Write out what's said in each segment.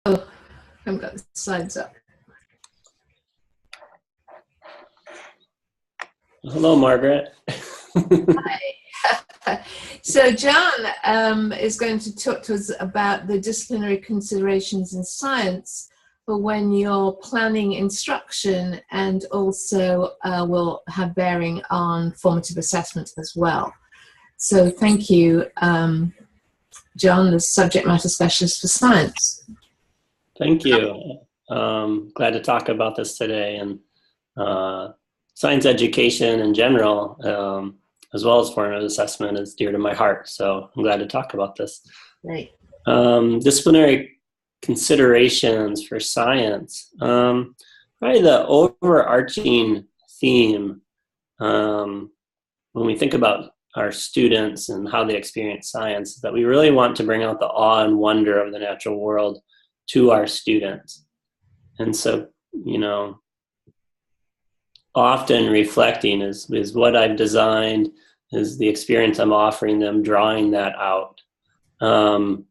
Oh, I haven't got the slides up. Hello, Margaret. Hi. So John is going to talk to us about the disciplinary considerations in science for when you're planning instruction, and also will have bearing on formative assessment as well. So thank you, John, the subject matter specialist for science. Thank you. Glad to talk about this today, and science education in general, as well as formative assessment, is dear to my heart. So I'm glad to talk about this. Great. Disciplinary considerations for science. Probably the overarching theme when we think about our students and how they experience science is that we really want to bring out the awe and wonder of the natural world to our students. And so, you know, often reflecting is what I've designed, is the experience I'm offering them, drawing that out. And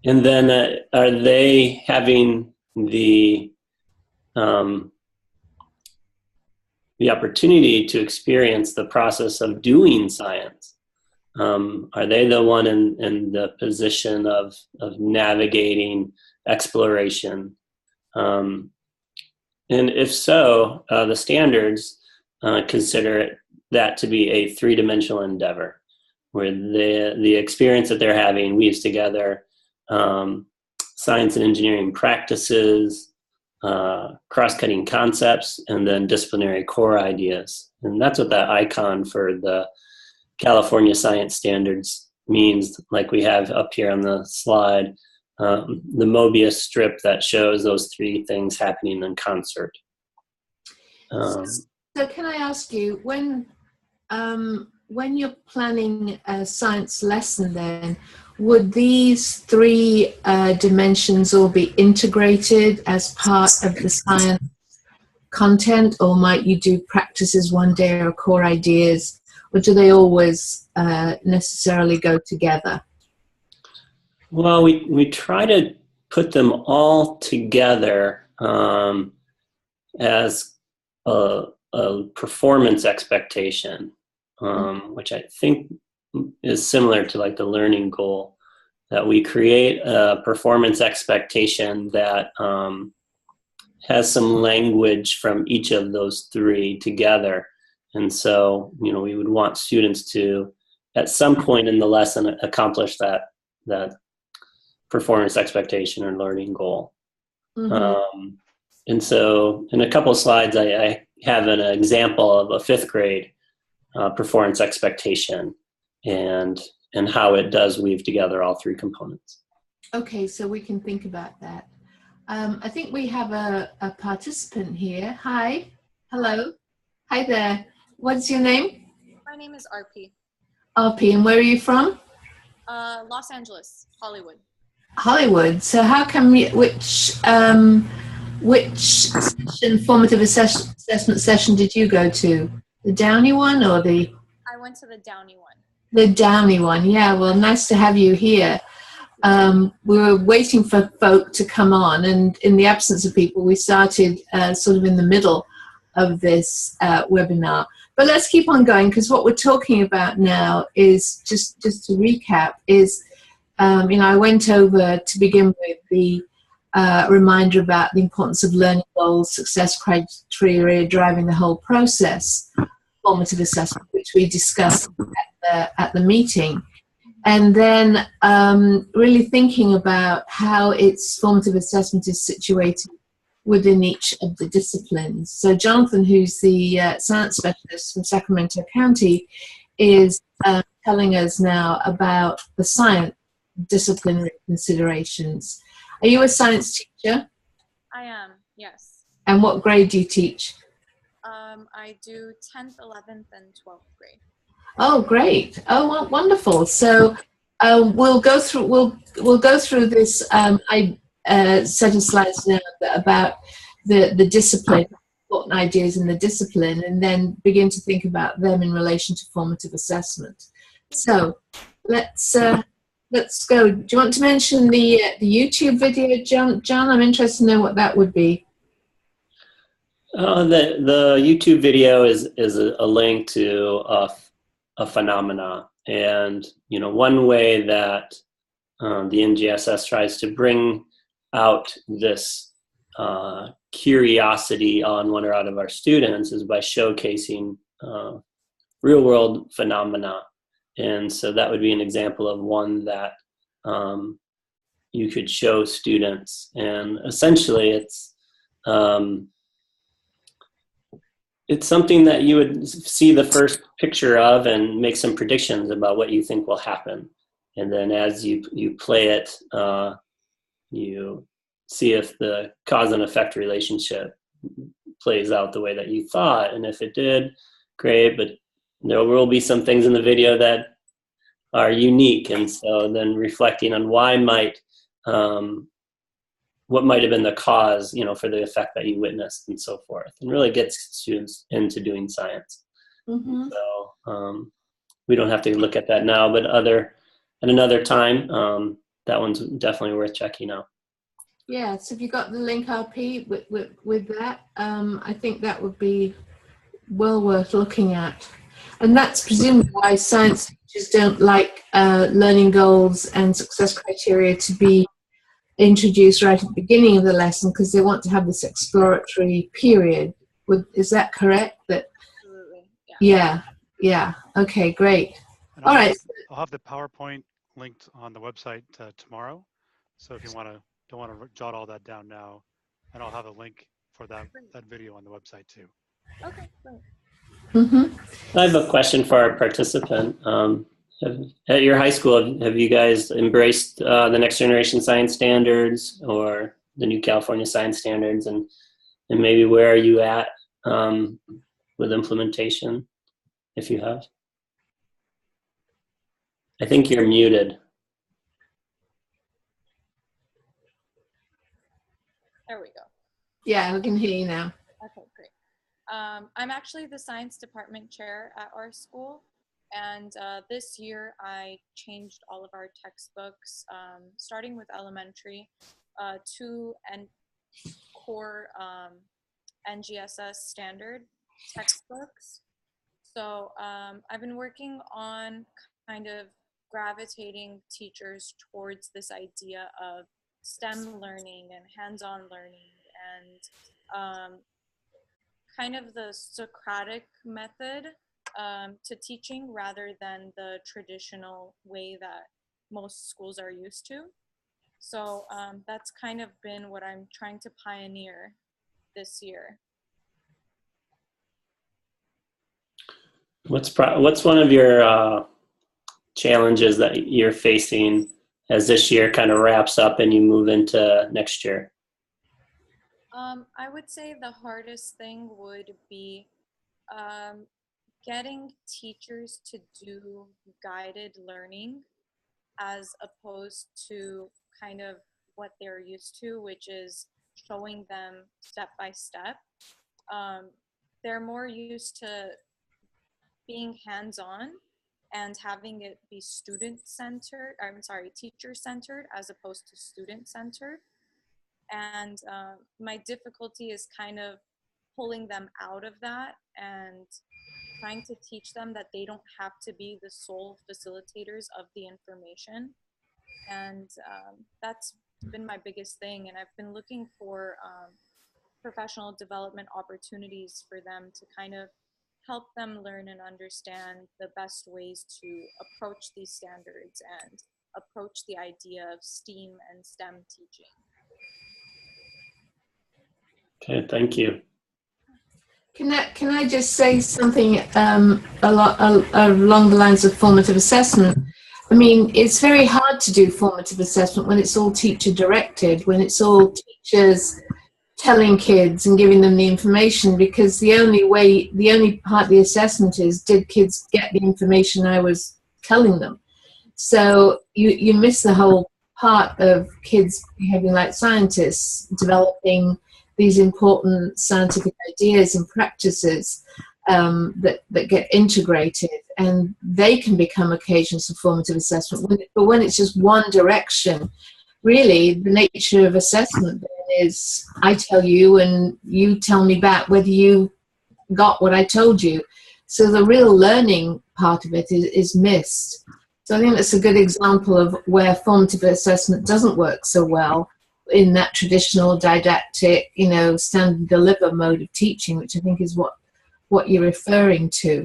then are they having the opportunity to experience the process of doing science? Are they the one in the position of navigating exploration? And if so, the standards consider that to be a three-dimensional endeavor, where the experience that they're having weaves together science and engineering practices, cross-cutting concepts, and then disciplinary core ideas. And that's what that icon for the California Science Standards means, like we have up here on the slide. The Mobius strip that shows those three things happening in concert. So can I ask you, when you're planning a science lesson, then would these three dimensions all be integrated as part of the science content, or might you do practices one day or core ideas, or do they always necessarily go together? Well, we try to put them all together as a performance expectation, which I think is similar to like the learning goal, that we create a performance expectation that has some language from each of those three together. And so, you know, we would want students to, at some point in the lesson, accomplish that performance expectation or learning goal. Mm-hmm. And so in a couple of slides, I have an example of a fifth grade performance expectation and how it does weave together all three components. Okay, so we can think about that. I think we have a participant here. Hi. Hello. Hi there. What's your name? My name is RP. RP, and where are you from? Los Angeles, Hollywood. Hollywood. So how come which formative assessment session did you go to? The Downey one or the? I went to the Downey one. The Downey one, yeah. Well, nice to have you here. We were waiting for folk to come on, and in the absence of people, we started sort of in the middle of this webinar. But let's keep on going, because what we're talking about now is, just to recap, is you know, I went over to begin with the reminder about the importance of learning goals, success criteria driving the whole process, formative assessment, which we discussed at the meeting. And then really thinking about how its formative assessment is situated within each of the disciplines. So Jonathan, who's the science specialist from Sacramento County, is telling us now about the science disciplinary considerations. Are you a science teacher? I am, yes. And what grade do you teach? I do 10th, 11th, and 12th grade. Oh, great! Oh, well, wonderful. So we'll go through this set of slides now about the discipline, important ideas in the discipline, and then begin to think about them in relation to formative assessment. So let's let's go. Do you want to mention the YouTube video, John? John, I'm interested to know what that would be. The YouTube video is a link to a phenomena, and one way that the NGSS tries to bring out this curiosity on one or out of our students is by showcasing real world phenomena. And so that would be an example of one that you could show students. And essentially it's something that you would see the first picture of and make some predictions about what you think will happen. And then as you play it, you see if the cause and effect relationship plays out the way that you thought. And if it did, great, but there will be some things in the video that are unique. And so then reflecting on what might have been the cause, for the effect that you witnessed and so forth, and really gets students into doing science. Mm-hmm. So we don't have to look at that now, but at another time, that one's definitely worth checking out. Yeah, so if you got the link RP with that, I think that would be well worth looking at. And that's presumably why science teachers don't like learning goals and success criteria to be introduced right at the beginning of the lesson, because they want to have this exploratory period. Is that correct? Absolutely. Yeah. Yeah. Okay, great. And All right. I'll have the PowerPoint linked on the website tomorrow. So if you don't want to jot all that down now, and I'll have a link for that video on the website too. Okay, great. Mm-hmm. I have a question for our participant. At your high school, have you guys embraced the next generation science standards or the new California science standards, and maybe where are you at with implementation, if you have? I think you're muted. There we go. Yeah, we can hear you now. Okay, great. I'm actually the science department chair at our school. And this year I changed all of our textbooks, starting with elementary, to core NGSS standard textbooks. So I've been working on kind of gravitating teachers towards this idea of STEM learning and hands-on learning, and kind of the Socratic method to teaching rather than the traditional way that most schools are used to. So that's kind of been what I'm trying to pioneer this year. What's one of your challenges that you're facing as this year kind of wraps up and you move into next year? I would say the hardest thing would be getting teachers to do guided learning as opposed to kind of what they're used to, which is showing them step by step. They're more used to being hands-on and having it be teacher-centered as opposed to student-centered. And my difficulty is kind of pulling them out of that and trying to teach them that they don't have to be the sole facilitators of the information. And that's been my biggest thing. And I've been looking for professional development opportunities for them to kind of help them learn and understand the best ways to approach these standards and approach the idea of STEAM and STEM teaching. Okay, thank you. Can I just say something along the lines of formative assessment? I mean, it's very hard to do formative assessment when it's all teacher directed, when it's all teachers telling kids and giving them the information, because the only part of the assessment is, did kids get the information I was telling them? So you miss the whole part of kids behaving like scientists, developing these important scientific ideas and practices. that get integrated, and they can become occasions of formative assessment. But when it's just one direction, really, the nature of assessment is I tell you and you tell me back whether you got what I told you. So the real learning part of it is missed. So I think that's a good example of where formative assessment doesn't work so well in that traditional didactic, stand and deliver mode of teaching, which I think is what you're referring to.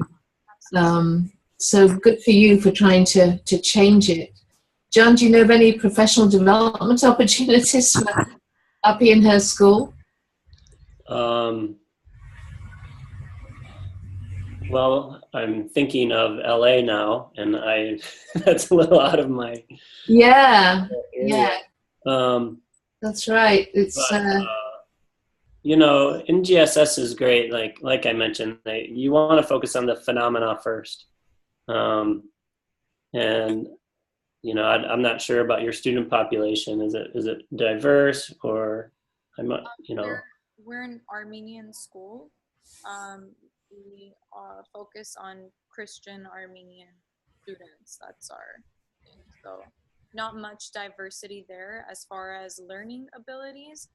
So good for you for trying to change it. John, do you know of any professional development opportunities for Uppy in her school? Well, I'm thinking of LA now, and that's a little out of my area. That's right. It's NGSS is great. Like I mentioned, you want to focus on the phenomena first, and I'm not sure about your student population. Is it diverse, or We're an Armenian school. We focus on Christian Armenian students. That's our thing. So not much diversity there as far as learning abilities.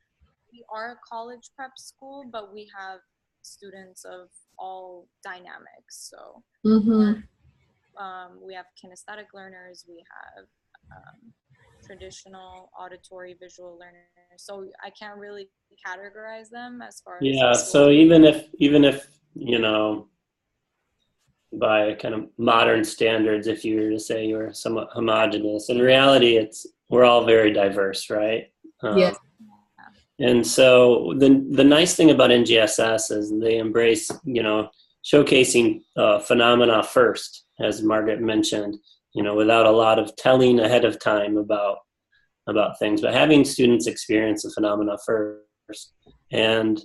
We are a college prep school, but we have students of all dynamics. So we have kinesthetic learners, we have traditional auditory visual learners. So I can't really categorize them as far as so even if by kind of modern standards, if you were to say you're somewhat homogenous, in reality we're all very diverse, right? Yes. And so the nice thing about NGSS is they embrace showcasing phenomena first, as Margaret mentioned, without a lot of telling ahead of time about things, but having students experience the phenomena first. And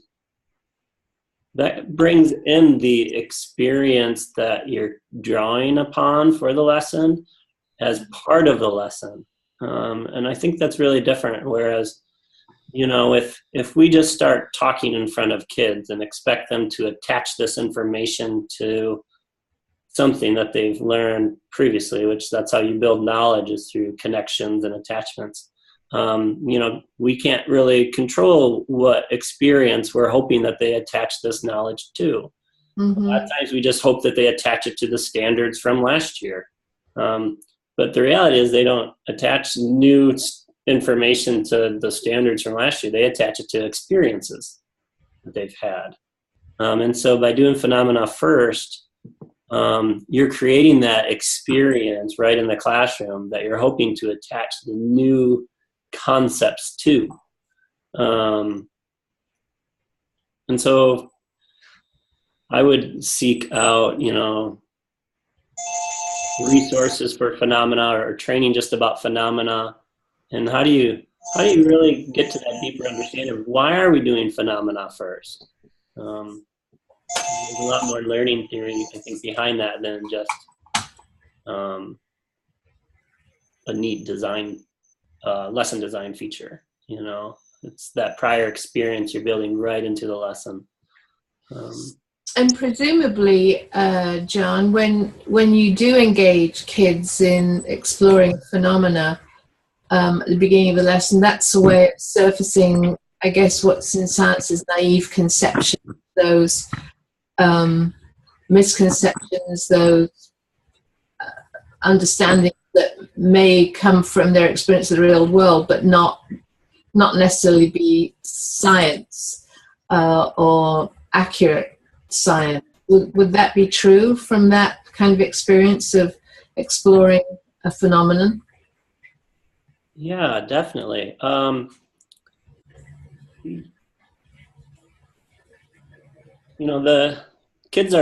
that brings in the experience that you're drawing upon for the lesson as part of the lesson. And I think that's really different. Whereas, if we just start talking in front of kids and expect them to attach this information to something that they've learned previously, which that's how you build knowledge, is through connections and attachments. We can't really control what experience we're hoping that they attach this knowledge to. A lot of times we just hope that they attach it to the standards from last year. But the reality is they don't attach new information to the standards from last year. They attach it to experiences that they've had. And so by doing phenomena first, you're creating that experience right in the classroom that you're hoping to attach the new concepts to. And so I would seek out, resources for phenomena, or training just about phenomena. And how do you really get to that deeper understanding of why are we doing phenomena first? There's a lot more learning theory, I think, behind that than just a neat design, lesson design feature. It's that prior experience you're building right into the lesson. And presumably, John, when you do engage kids in exploring phenomena at the beginning of the lesson, that's a way of surfacing, I guess, what's in science is naive conceptions, those misconceptions, those understandings that may come from their experience of the real world, but not necessarily be science or accurate science. Would that be true from that kind of experience of exploring a phenomenon? Yeah, definitely. The kids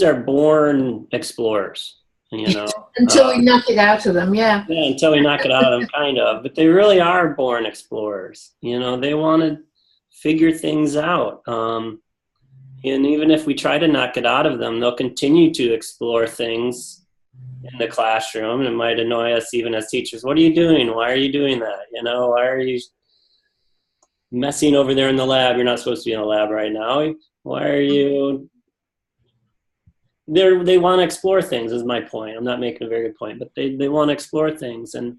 are born explorers, until we knock it out of them, yeah, until we knock it out of them, kind of. But they really are born explorers. They want to figure things out. And even if we try to knock it out of them, they'll continue to explore things in the classroom. It might annoy us even as teachers. What are you doing? Why are you doing that? Why are you messing over there in the lab? You're not supposed to be in the lab right now. Why are you they want to explore things is my point. I'm not making a very good point, but they want to explore things. And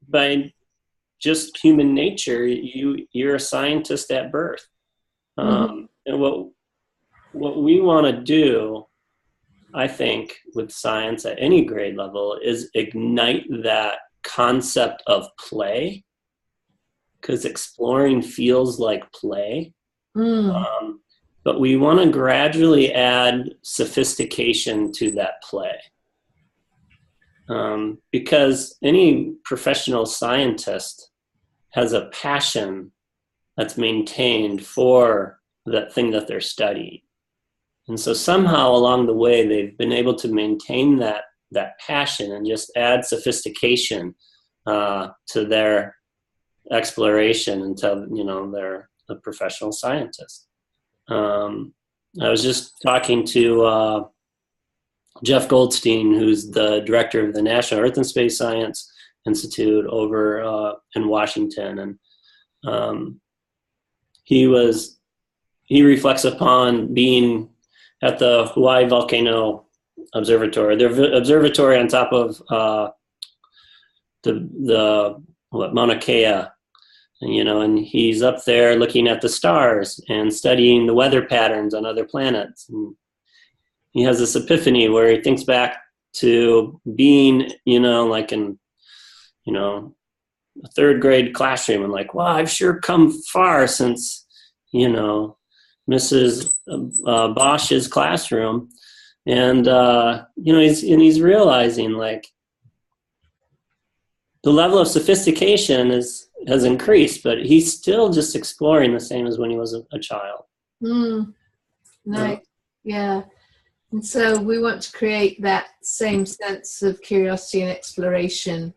by just human nature, you're a scientist at birth. And what we want to do, I think, with science at any grade level is ignite that concept of play, because exploring feels like play. But we want to gradually add sophistication to that play. Because any professional scientist has a passion that's maintained for that thing that they're studying. And so somehow along the way, they've been able to maintain that passion and just add sophistication to their exploration until, they're a professional scientist. I was just talking to Jeff Goldstein, who's the director of the National Earth and Space Science Institute over in Washington. And he reflects upon being at the Hawaii Volcano Observatory, the observatory on top of Mauna Kea, and he's up there looking at the stars and studying the weather patterns on other planets. And he has this epiphany where he thinks back to being, like in, a third grade classroom, and like, wow, I've sure come far since, Mrs. Bosch's classroom. And, he's realizing like the level of sophistication has increased, but he's still just exploring the same as when he was a child. Nice. Yeah. And so we want to create that same sense of curiosity and exploration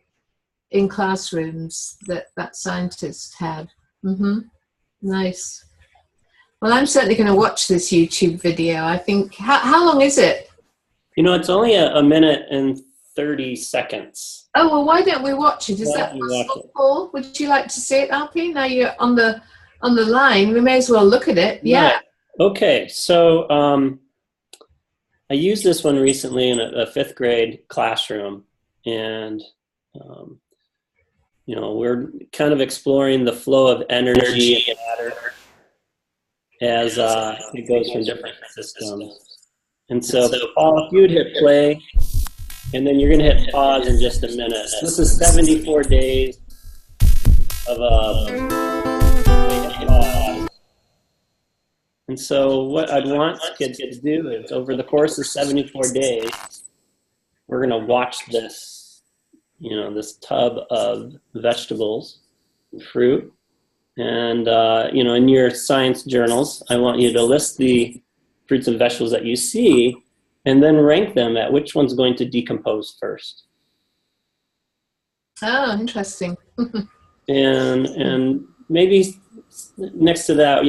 in classrooms that scientists had. Nice. Well, I'm certainly going to watch this YouTube video. I think, how long is it? It's only a minute and 30 seconds. Oh, well, why don't we watch it? Is that possible, Paul? Would you like to see it, RP? Now you're on the line. We may as well look at it. Yeah. Right. Okay. So I used this one recently in a fifth grade classroom, and we're kind of exploring the flow of energy and matter as it goes from different systems. And so, Paul, if you would hit play, and then you're going to hit pause in just a minute. This is 74 days of pause. And so what I'd want kids to do is, over the course of 74 days, we're going to watch this, this tub of vegetables, fruit, and, in your science journals, I want you to list the fruits and vegetables that you see, and then rank them at which one's going to decompose first. Oh, interesting. and maybe next to that,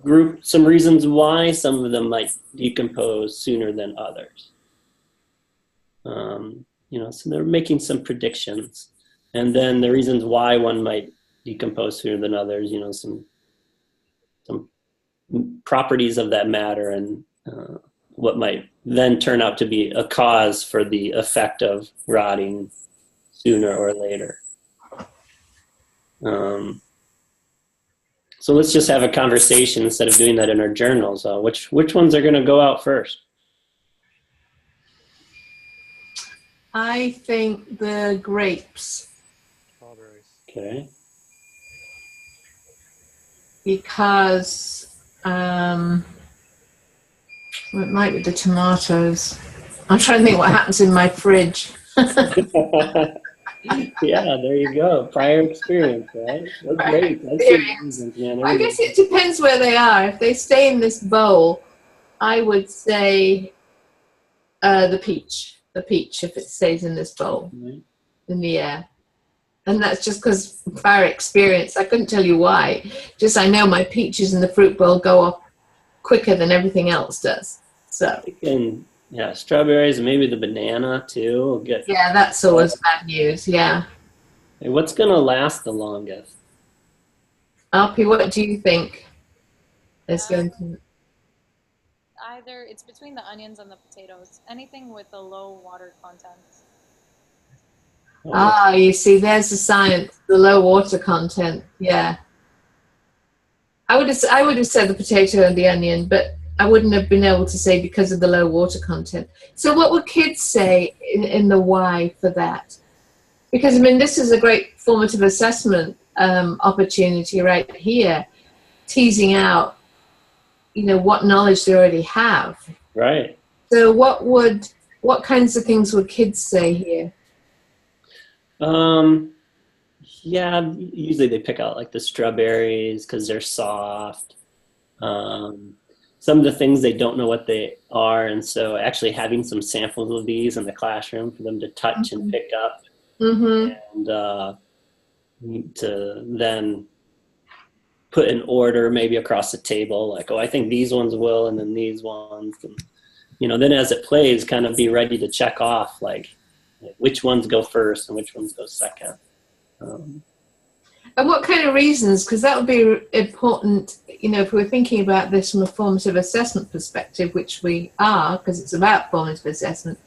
group some reasons why some of them might decompose sooner than others. So they're making some predictions, and then the reasons why one might decompose sooner than others. Some properties of that matter, and what might then turn out to be a cause for the effect of rotting sooner or later. So let's just have a conversation instead of doing that in our journals. Which ones are going to go out first? I think the grapes. Strawberries. Okay. Because it might be the tomatoes. I'm trying to think what happens in my fridge. Yeah, there you go. Prior experience, right? That's great. That's I guess it depends where they are. If they stay in this bowl, I would say the peach. The peach, if it stays in this bowl, in the air. And that's just because prior experience. I couldn't tell you why. Just I know my peaches in the fruit bowl go off quicker than everything else does. So. Yeah, strawberries and maybe the banana too. Yeah, that's always bad news. Yeah. Hey, what's gonna last the longest? Alpi, what do you think is going to? it's between the onions and the potatoes. Anything with a low water content. Ah, you see, there's the science, the low water content. Yeah. I would have said the potato and the onion, but I wouldn't have been able to say because of the low water content. So what would kids say in the why for that? Because, I mean, this is a great formative assessment opportunity right here, teasing out, what knowledge they already have. Right. So what kinds of things would kids say here? Yeah, usually they pick out like the strawberries because they're soft. Some of the things they don't know what they are, and so actually having some samples of these in the classroom for them to touch and pick up, and to then put an order maybe across the table, like, oh, I think these ones will, and then these ones, and then as it plays, kind of be ready to check off like which ones go first and which ones go second. And what kind of reasons? Because that would be important, if we're thinking about this from a formative assessment perspective, which we are, because it's about formative assessment,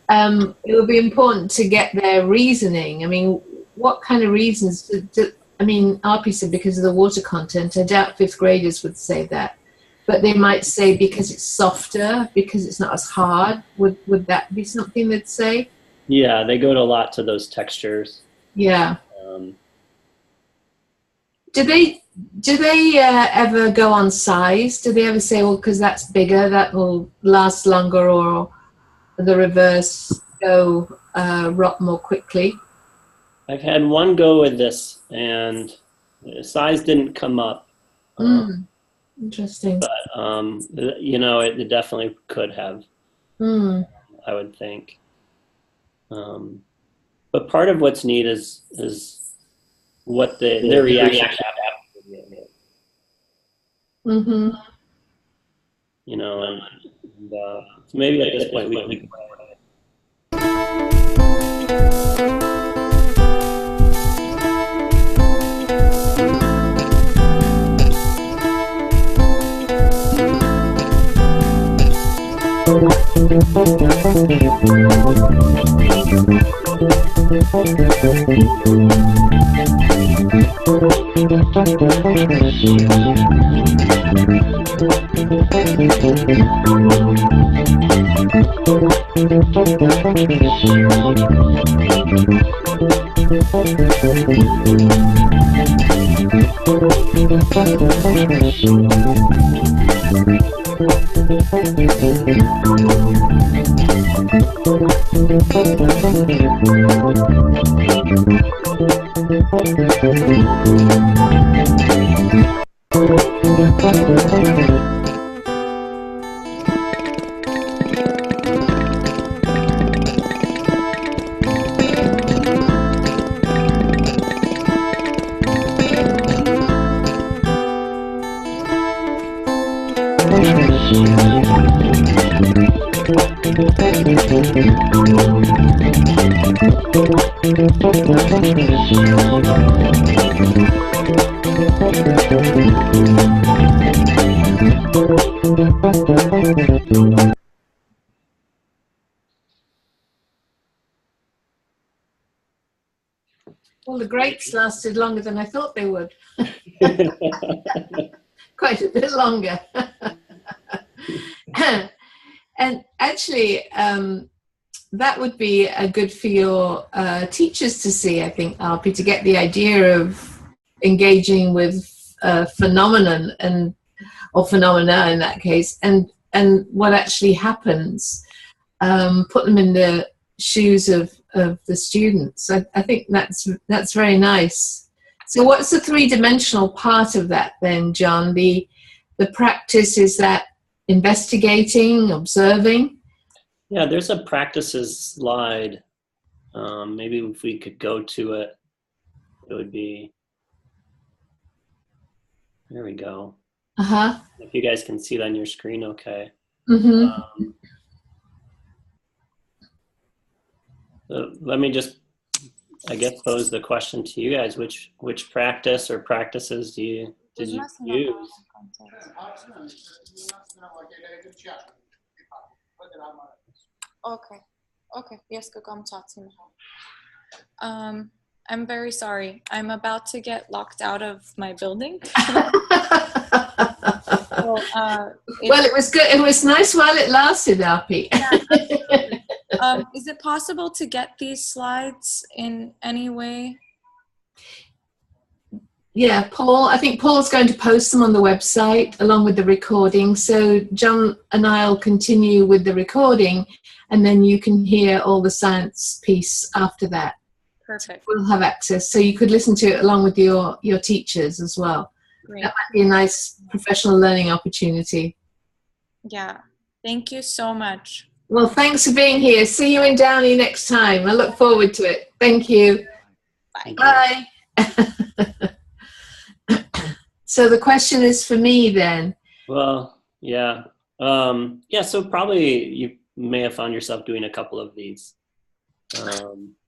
it would be important to get their reasoning. I mean, what kind of reasons? RP said because of the water content. I doubt fifth graders would say that. But they might say because it's softer, because it's not as hard. Would that be something they'd say? Yeah, they go to a lot to those textures. Yeah. Do they ever go on size? Do they ever say, well, because that's bigger, that will last longer, or the reverse, go rot more quickly? I've had one go with this, and the size didn't come up. Interesting. But it definitely could have. I would think. But part of what's neat is what their reaction after. So maybe at this point we can. Well, the grapes lasted longer than I thought they would. Quite a bit longer. And actually, that would be a good for your teachers to see, I think, RP, to get the idea of engaging with phenomenon or phenomena in that case, and what actually happens. Put them in the shoes of the students. I think that's very nice. So what's the three-dimensional part of that then, John? The practice, is that investigating, observing? Yeah, there's a practices slide. Maybe if we could go to it, it would be, there we go. If you guys can see it on your screen, okay. So let me just, I guess, pose the question to you guys. Which practice or practices did you use? Okay. Okay. Yes, go come talk to me. I'm very sorry. I'm about to get locked out of my building. So, well, it was good. It was nice while it lasted, Arpi. Yeah, is it possible to get these slides in any way? Yeah, Paul, I think Paul's going to post them on the website along with the recording. So John and I'll continue with the recording, and then you can hear all the science piece after that. Perfect. We'll have access. So you could listen to it along with your teachers as well. Great. That might be a nice professional learning opportunity. Yeah. Thank you so much. Well, thanks for being here. See you in Downey next time. I look forward to it. Thank you. Bye. Bye. So the question is for me then. Well, yeah. Yeah, so probably you may have found yourself doing a couple of these.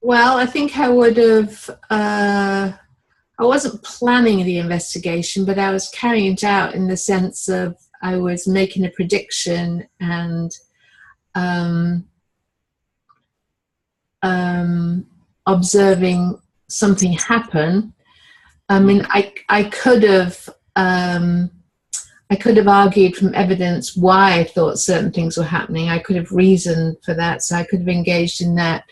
Well, I think I would have, I wasn't planning the investigation, but I was carrying it out in the sense of I was making a prediction and observing something happen. I mean, I could have argued from evidence why I thought certain things were happening. I could have reasoned for that, so I could have engaged in that.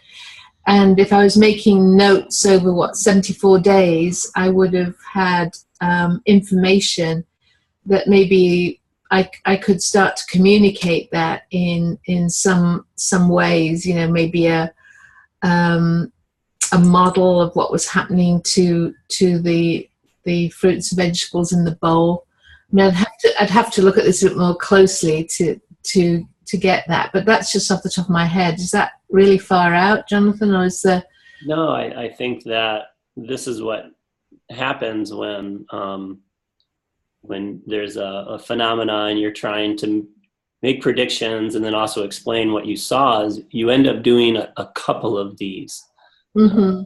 And if I was making notes over 74 days, I would have had information that maybe I could start to communicate that in some ways. You know, maybe a model of what was happening to the fruits and vegetables in the bowl. I mean, I'd have to look at this a bit more closely to get that, but that's just off the top of my head. Is that really far out, Jonathan, or is there? No, I think that this is what happens when there's a phenomenon and you're trying to make predictions and then also explain what you saw. Is you end up doing a couple of these. Mm-hmm.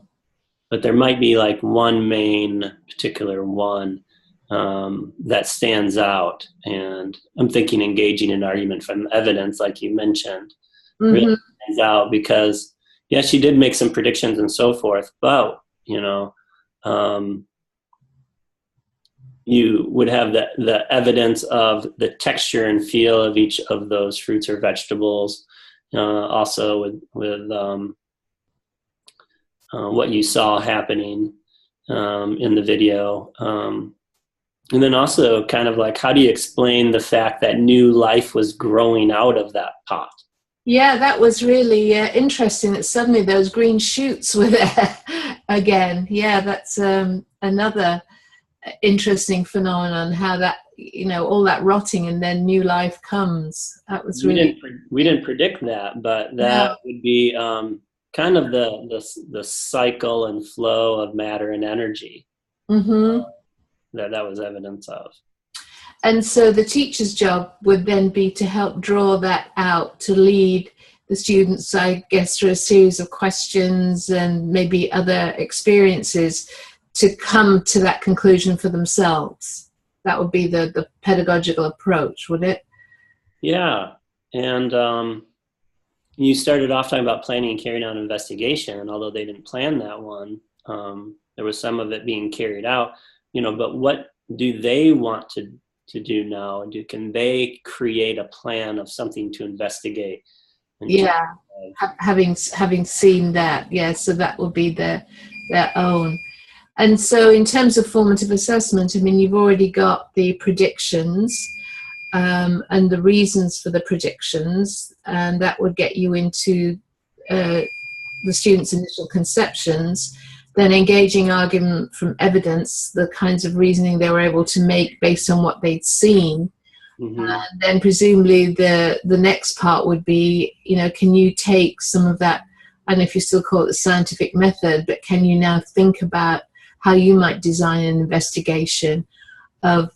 But there might be like one main particular one that stands out. And I'm thinking engaging in argument from evidence, like you mentioned, really stands out because, yeah, she did make some predictions and so forth, but, you know, you would have the evidence of the texture and feel of each of those fruits or vegetables, also with what you saw happening in the video. And then also kind of like, how do you explain the fact that new life was growing out of that pot? Yeah, that was really interesting that suddenly those green shoots were there again. Yeah, that's another interesting phenomenon, how that, you know, all that rotting and then new life comes. That was really... We didn't predict that, but that would be kind of the cycle and flow of matter and energy. Mm-hmm. That was evidence of. And so the teacher's job would then be to help draw that out, to lead the students, I guess, through a series of questions and maybe other experiences to come to that conclusion for themselves. That would be the pedagogical approach, would it? Yeah. And you started off talking about planning and carrying out an investigation, and although they didn't plan that one, there was some of it being carried out. You know, but what do they want to do now? Can they create a plan of something to investigate? Yeah, having seen that, yeah, so that will be their own. And so in terms of formative assessment, I mean, you've already got the predictions and the reasons for the predictions, and that would get you into the students' initial conceptions. Then engaging argument from evidence, the kinds of reasoning they were able to make based on what they'd seen. And then presumably the next part would be, you know, can you take some of that, I don't know if you still call it the scientific method, but can you now think about how you might design an investigation of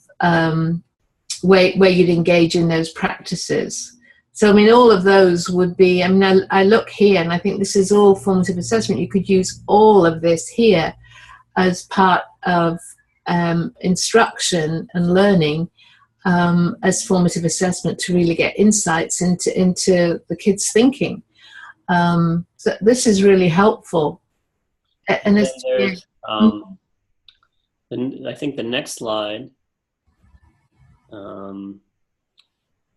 where you'd engage in those practices. So, I mean, all of those would be, I mean, I look here and I think this is all formative assessment. You could use all of this here as part of instruction and learning. as formative assessment to really get insights into the kids' thinking. So this is really helpful. And there's, and I think the next slide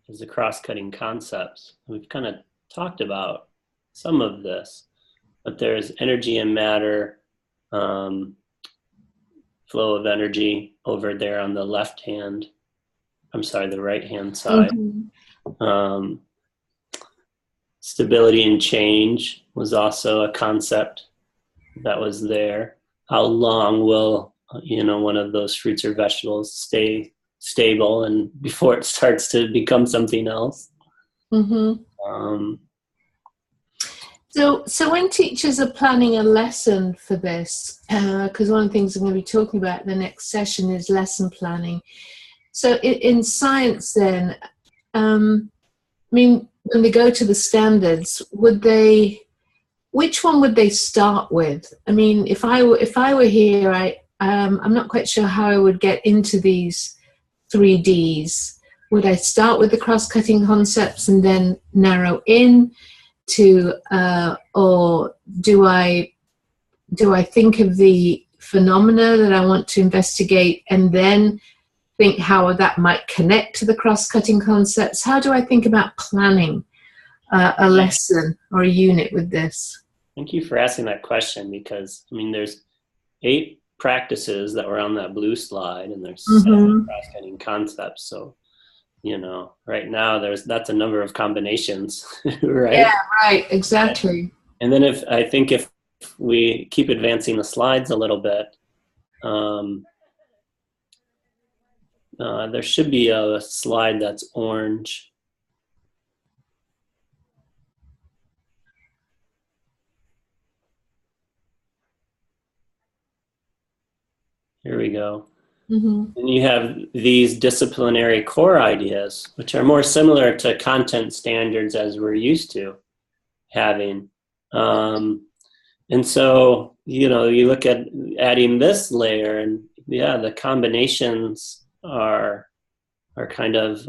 is the cross-cutting concepts. We've kind of talked about some of this, but there's energy and matter, flow of energy over there on the the right-hand side. Mm-hmm. Stability and change was also a concept that was there. How long will, one of those fruits or vegetables stay stable and before it starts to become something else? Mm-hmm. So when teachers are planning a lesson for this, because one of the things I'm going to be talking about in the next session is lesson planning. So in science then, when they go to the standards, which one would they start with? If I were here, I'm not quite sure how I would get into these 3Ds. Would I start with the cross-cutting concepts and then narrow in to, or do I think of the phenomena that I want to investigate and then think how that might connect to the cross-cutting concepts? How do I think about planning a lesson or a unit with this? Thank you for asking that question, because there's 8 practices that were on that blue slide, and there's 7 cross-cutting concepts. So, right now that's a number of combinations, right? Yeah, right, exactly. And then if we keep advancing the slides a little bit, there should be a slide that's orange. Here we go. Mm-hmm. And you have these disciplinary core ideas, which are more similar to content standards as we're used to having. And so, you look at adding this layer, and the combinations are kind of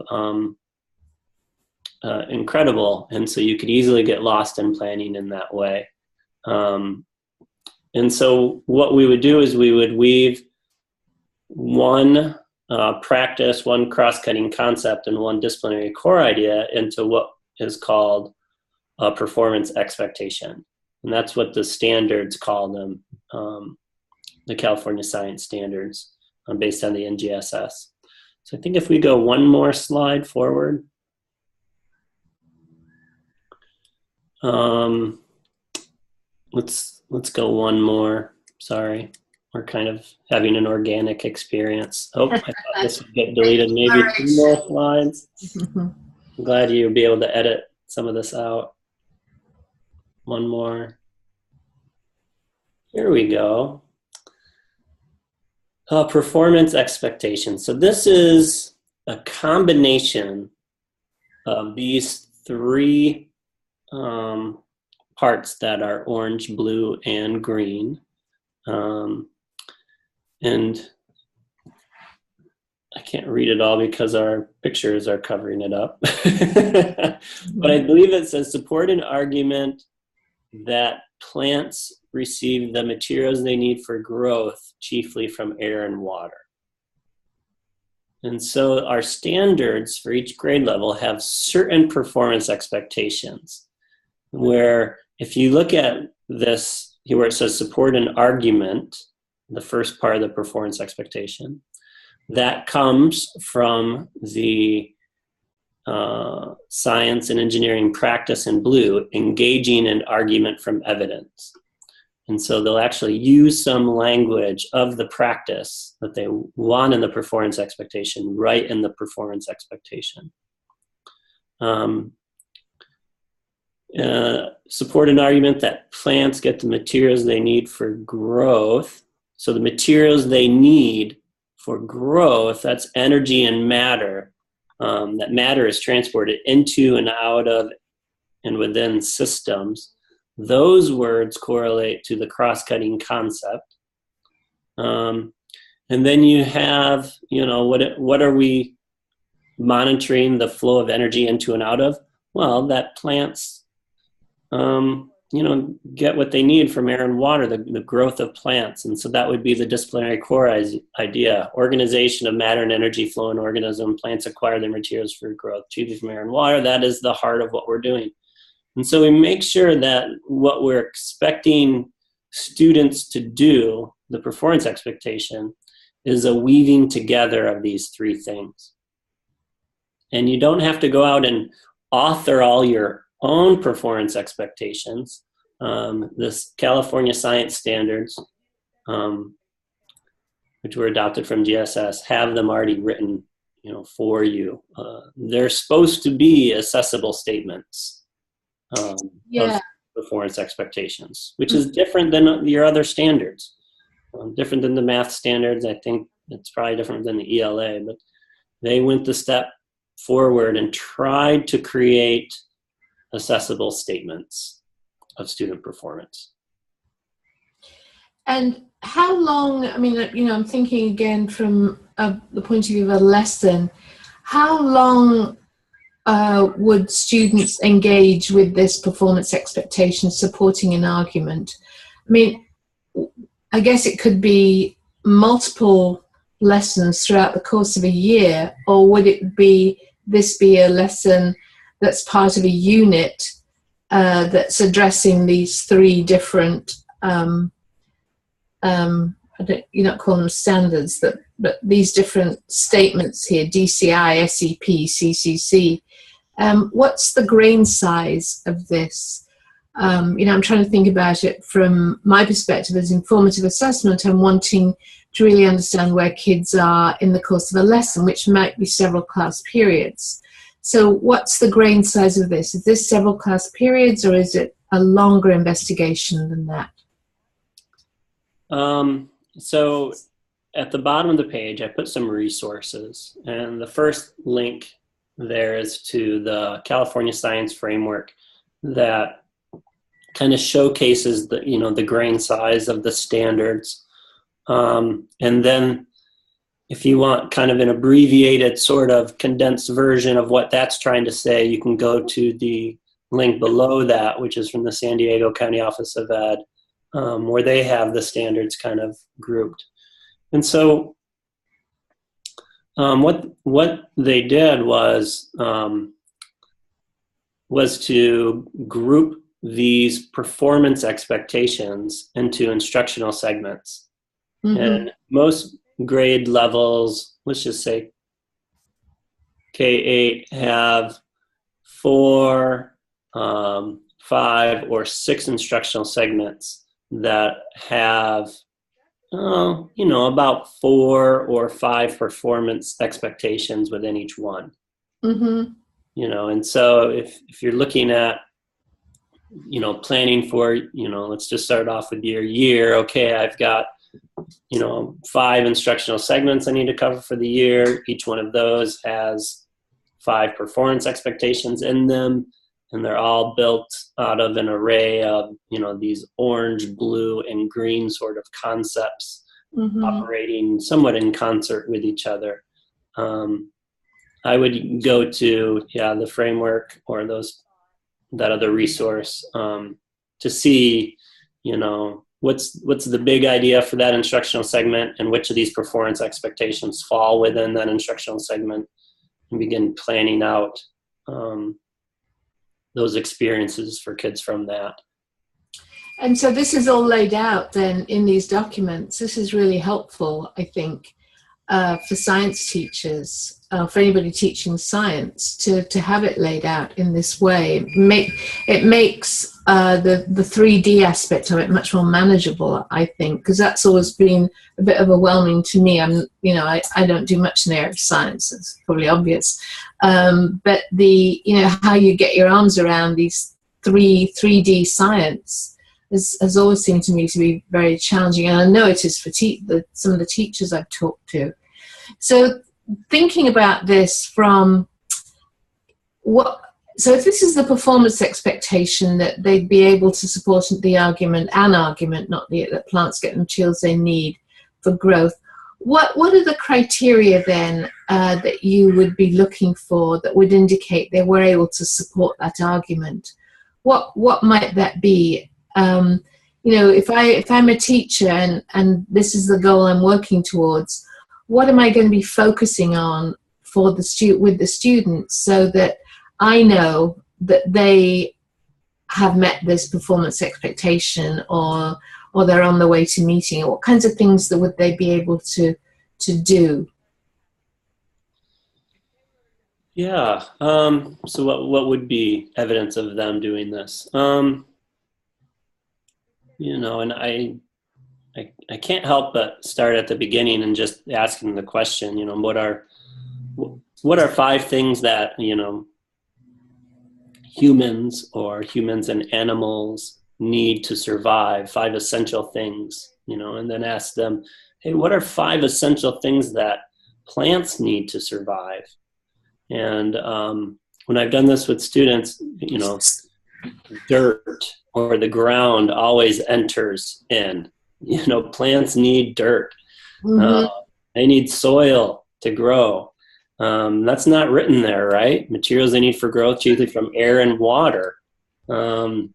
incredible. And so you could easily get lost in planning in that way. And so what we would do is we would weave one practice, one cross-cutting concept, and one disciplinary core idea into what is called a performance expectation. And that's what the standards call them, the California Science Standards, based on the NGSS. So I think if we go one more slide forward. Let's go one more. Sorry. We're kind of having an organic experience. Oh, I thought this would get deleted. Maybe 2 more slides. I'm glad you'll be able to edit some of this out. One more. Here we go. Performance expectations. So this is a combination of these 3 parts that are orange, blue, and green. And I can't read it all because our pictures are covering it up. But I believe it says support an argument that plants receive the materials they need for growth, chiefly from air and water. And so our standards for each grade level have certain performance expectations, where if you look at this, where it says support an argument, the first part of the performance expectation, that comes from the science and engineering practice in blue, engaging an argument from evidence. And so they'll actually use some language of the practice that they want in the performance expectation, right in the performance expectation. Support an argument that plants get the materials they need for growth. So the materials they need for growth, that's energy and matter. That matter is transported into and out of and within systems. Those words correlate to the cross-cutting concept. And then you have, what are we monitoring the flow of energy into and out of, well, that plants, get what they need from air and water, the growth of plants. And so that would be the disciplinary core idea. Organization of matter and energy flow in organism. Plants acquire their materials for growth, choosing from air and water. That is the heart of what we're doing. And so we make sure that what we're expecting students to do, the performance expectation, is a weaving together of these three things. And you don't have to go out and author all your own performance expectations. This California Science Standards, which were adopted from GSS, have them already written, for you. They're supposed to be accessible statements of performance expectations, which is different than your other standards, different than the math standards. I think it's probably different than the ELA, but they went the step forward and tried to create accessible statements of student performance. And how long, I'm thinking again from the point of view of a lesson, how long would students engage with this performance expectation supporting an argument? I guess it could be multiple lessons throughout the course of a year, or would this be a lesson that's part of a unit that's addressing these three different, you're not calling them standards, but these different statements here, DCI, SEP, CCC. What's the grain size of this? I'm trying to think about it from my perspective as informative assessment. I'm wanting to really understand where kids are in the course of a lesson, which might be several class periods. So what's the grain size of this? Is this several class periods, or is it a longer investigation than that? So at the bottom of the page, I put some resources. And the first link there is to the California Science Framework that kind of showcases the grain size of the standards. And then if you want kind of an abbreviated sort of condensed version of what that's trying to say, you can go to the link below that, which is from the San Diego County Office of Ed, where they have the standards kind of grouped. And so what they did was to group these performance expectations into instructional segments. Mm-hmm. And most grade levels, let's just say K-8, have 4, 5, or 6 instructional segments that have, about 4 or 5 performance expectations within each one. Mm-hmm. And so if you're looking at, planning for, let's just start off with your year. Okay, I've got 5 instructional segments I need to cover for the year. Each one of those has 5 performance expectations in them, and they're all built out of an array of, these orange, blue, and green sort of concepts, mm-hmm. operating somewhat in concert with each other. I would go to, the framework or that other resource to see, what's the big idea for that instructional segment, and which of these performance expectations fall within that instructional segment, and begin planning out those experiences for kids from that. And so this is all laid out then in these documents. This is really helpful, I think, for science teachers, for anybody teaching science, to have it laid out in this way. It makes the 3D aspect of it much more manageable, I think, because that's always been a bit overwhelming to me. I don't do much in the area of science. It's probably obvious, but how you get your arms around these 3D science has always seemed to me to be very challenging, and I know it is for some of the teachers I've talked to. So thinking about this from so if this is the performance expectation that they'd be able to support an argument, not that plants get the materials they need for growth, what are the criteria then that you would be looking for that would indicate they were able to support that argument? What might that be? You know, if I'm a teacher and this is the goal I'm working towards, what am I going to be focusing on for with the students so that I know that they have met this performance expectation, or they're on the way to meeting it? What kinds of things that would they be able to do? Yeah. So what would be evidence of them doing this? You know, and I can't help but start at the beginning and just asking the question, you know, what are 5 things that, you know, humans and animals need to survive, 5 essential things, you know, and then ask them, hey, what are 5 essential things that plants need to survive? And when I've done this with students, you know, dirt or the ground always enters in. You know, plants need dirt. Mm-hmm. They need soil to grow. That's not written there, right? Materials they need for growth, chiefly from air and water. So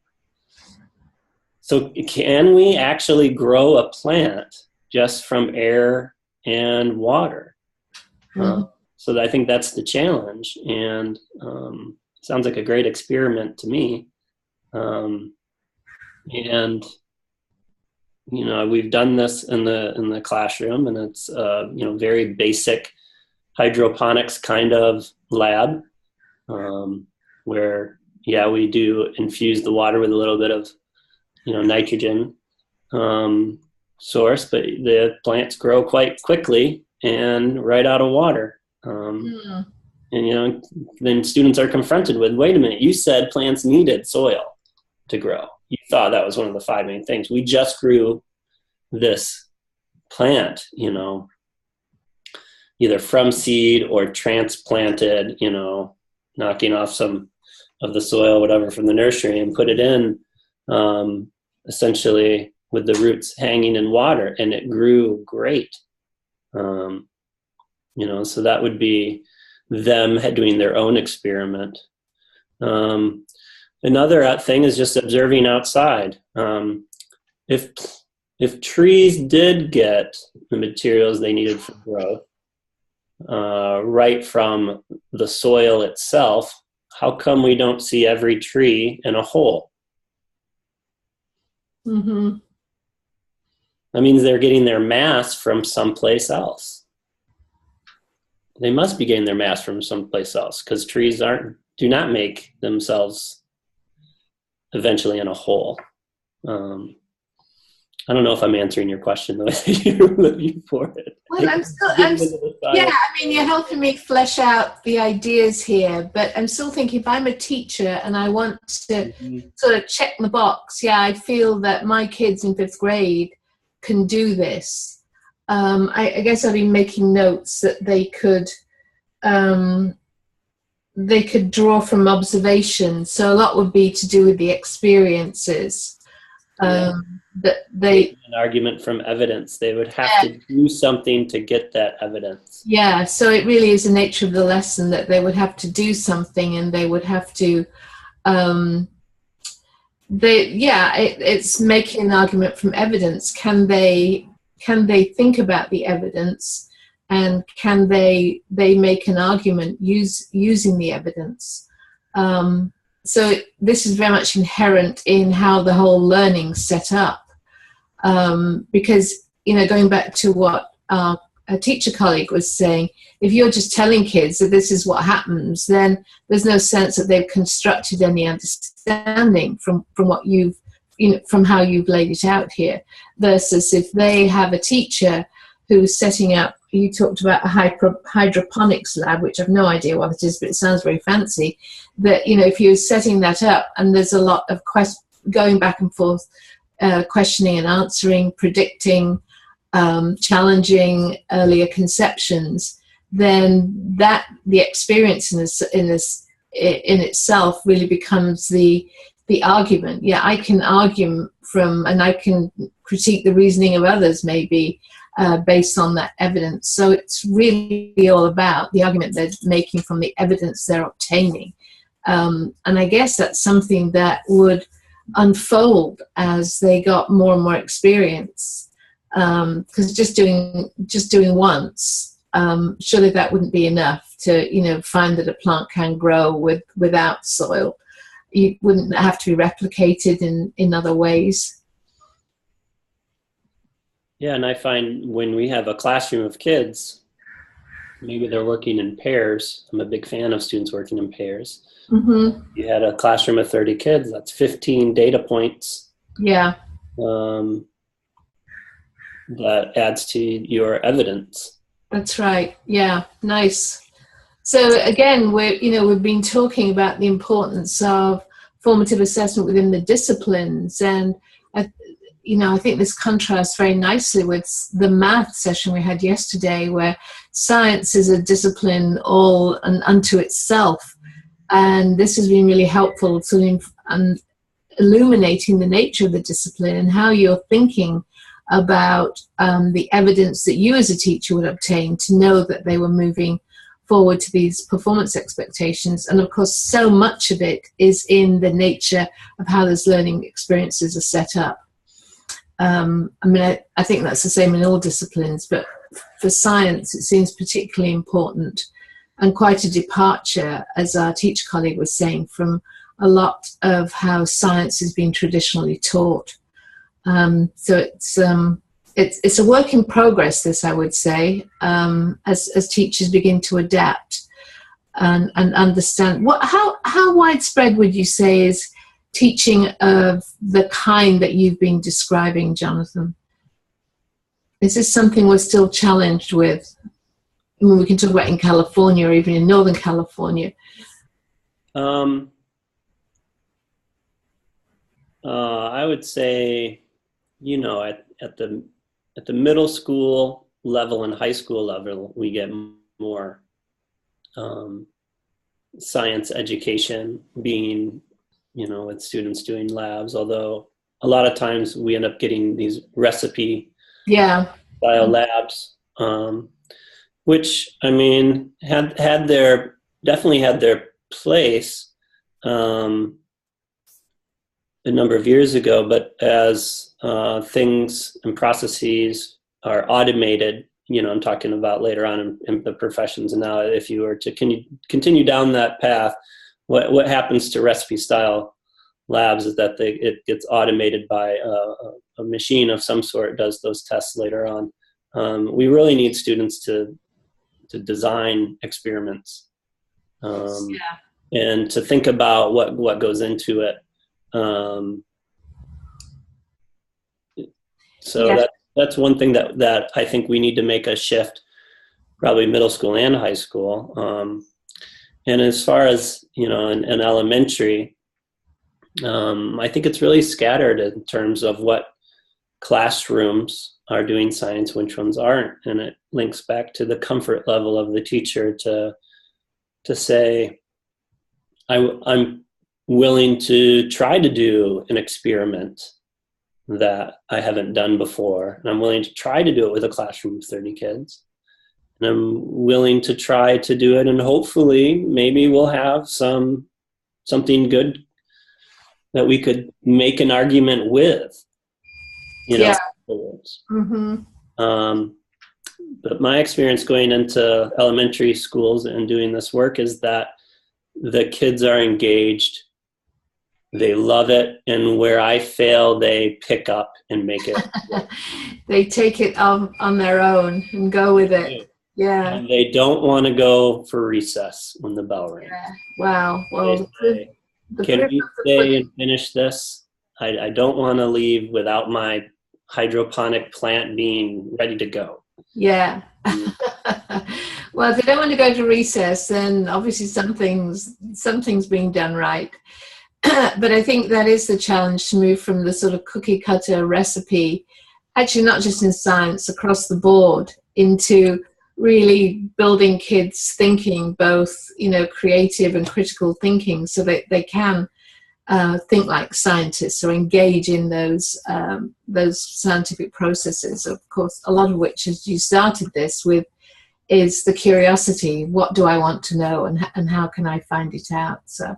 can we actually grow a plant just from air and water? Mm-hmm. So I think that's the challenge, and sounds like a great experiment to me. And you know, we've done this in the classroom, and it's you know, very basic hydroponics kind of lab, where we do infuse the water with a little bit of, you know, nitrogen source, but the plants grow quite quickly and right out of water. And you know, then students are confronted with, wait a minute, you said plants needed soil to grow. You thought that was one of the 5 main things. We just grew this plant, you know, either from seed or transplanted, you know, knocking off some of the soil, whatever, from the nursery, and put it in essentially with the roots hanging in water, and it grew great. You know, so that would be them doing their own experiment. Another thing is just observing outside. If trees did get the materials they needed for growth right from the soil itself, how come we don't see every tree in a hole? Mm-hmm. That means they're getting their mass from someplace else. They must be getting their mass from someplace else, because trees do not make themselves eventually in a hole. I don't know if I'm answering your question the way that you're looking for it. Well, yeah, I mean, you're helping me flesh out the ideas here, but I'm still thinking, if I'm a teacher and I want to sort of check the box, I feel that my kids in 5th grade can do this. I guess I've been making notes that they could draw from observation. So a lot would be to do with the experiences. That they an argument from evidence. They would have to do something to get that evidence. Yeah, so it really is the nature of the lesson that they would have to do something, and they would have to it's making an argument from evidence. Can they think about the evidence, and can they make an argument using the evidence? So this is very much inherent in how the whole learning's set up, because, you know, going back to what a teacher colleague was saying, if you're just telling kids that this is what happens, then there's no sense that they've constructed any understanding from what from how you've laid it out here, versus if they have a teacher who's setting up, you talked about a hydroponics lab, which I've no idea what it is, but it sounds very fancy, that, you know, if you're setting that up and there's a lot of going back and forth, questioning and answering, predicting, challenging earlier conceptions, then that the experience in itself really becomes the argument. Yeah, I can argue from, and I can critique the reasoning of others maybe, based on that evidence. So it's really all about the argument they're making from the evidence they're obtaining. And I guess that's something that would unfold as they got more and more experience. Because just doing once, surely that wouldn't be enough to find that a plant can grow without soil. You wouldn't have to be replicated in other ways. Yeah, and I find when we have a classroom of kids, maybe they're working in pairs. I'm a big fan of students working in pairs. Mm-hmm. You had a classroom of 30 kids, that's 15 data points. Yeah. That adds to your evidence. That's right. Yeah, nice. So again, we've been talking about the importance of formative assessment within the disciplines, and I think this contrasts very nicely with the math session we had yesterday, where science is a discipline all unto itself, and this has been really helpful to illuminating the nature of the discipline and how you're thinking about the evidence that you as a teacher would obtain to know that they were moving forward to these performance expectations. And of course, so much of it is in the nature of how those learning experiences are set up. I think that's the same in all disciplines, but for science, it seems particularly important and quite a departure, as our teacher colleague was saying, from a lot of how science has been traditionally taught. So it's a work in progress, this, I would say, as teachers begin to adapt and understand. How widespread would you say is teaching of the kind that you've been describing, Jonathan? Is this something we're still challenged with? I mean, we can talk about in California or even in Northern California. I would say, at the middle school level and high school level, we get more science education being, with students doing labs, although a lot of times we end up getting these recipe style labs, which, definitely had their place a number of years ago, but as things and processes are automated, I'm talking about later on in the professions, and now if you were to continue down that path, what happens to recipe style labs is that it gets automated by a machine of some sort, does those tests later on. We really need students to design experiments and to think about what goes into it. That's one thing that I think we need to make a shift, probably middle school and high school. And as far as, in elementary, I think it's really scattered in terms of what classrooms are doing science, which ones aren't. And it links back to the comfort level of the teacher to say, I'm willing to try to do an experiment that I haven't done before. And I'm willing to try to do it with a classroom of 30 kids. And I'm willing to try to do it, and hopefully maybe we'll have something good that we could make an argument with, afterwards. Mm-hmm. But my experience going into elementary schools and doing this work is that the kids are engaged. They love it, and where I fail, they pick up and make it work. They take it on their own and go with it. Yeah. And they don't want to go for recess when the bell rings. Yeah. Wow. Well, can we stay and finish this? I don't want to leave without my hydroponic plant being ready to go. Yeah. Well, if they don't want to go to recess, then obviously something's being done right. But I think that is the challenge, to move from the sort of cookie cutter recipe, actually not just in science, across the board, into really building kids' thinking, both, creative and critical thinking, so that they can think like scientists or engage in those scientific processes. Of course, a lot of which, as you started this with, is the curiosity. What do I want to know, and how can I find it out? So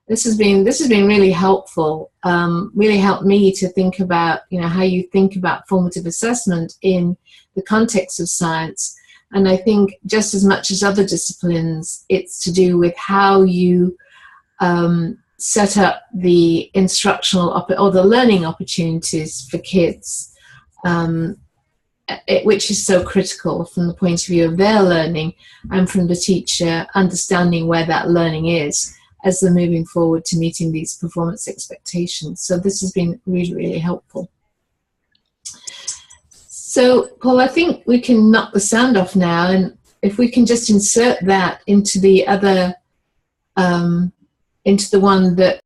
this has been really helpful. Really helped me to think about, you know, how you think about formative assessment in the context of science. And I think just as much as other disciplines, it's to do with how you set up the instructional or the learning opportunities for kids, which is so critical from the point of view of their learning, and from the teacher understanding where that learning is as they're moving forward to meeting these performance expectations. So this has been really, really helpful. So, Paul, I think we can knock the sound off now, and if we can just insert that into the other, into the one that